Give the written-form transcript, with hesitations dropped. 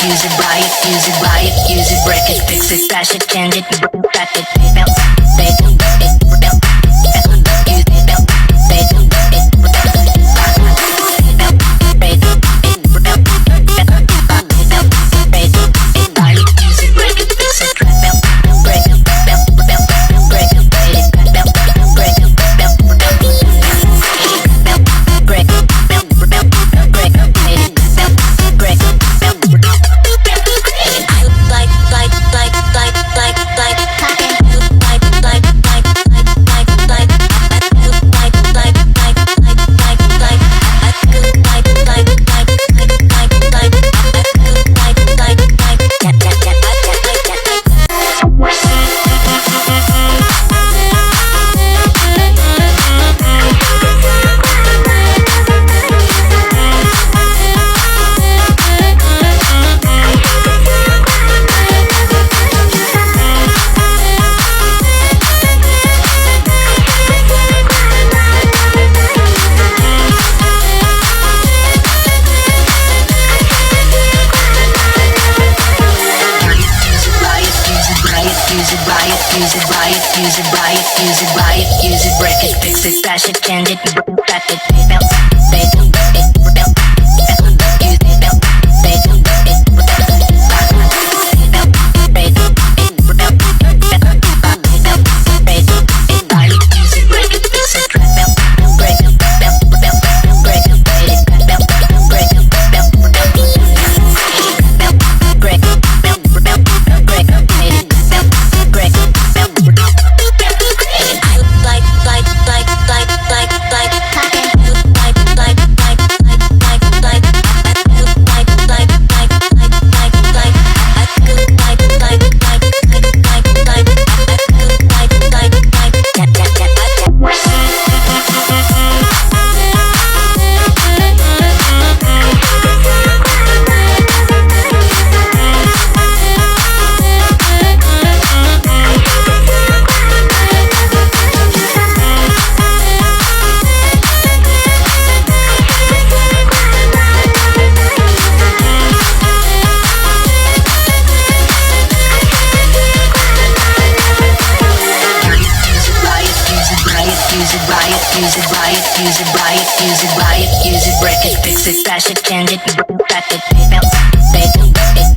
use it, buy it, use it, break it, fix it, stash it, change it, crack it, belt, say it, belt, use it, belt, say it, use it, break it, fix it, stash it, change it, crack it, belt, say it, belt, use it, belt, say it, use it, break it, fix it, stash it, change it, crack it, belt, say it,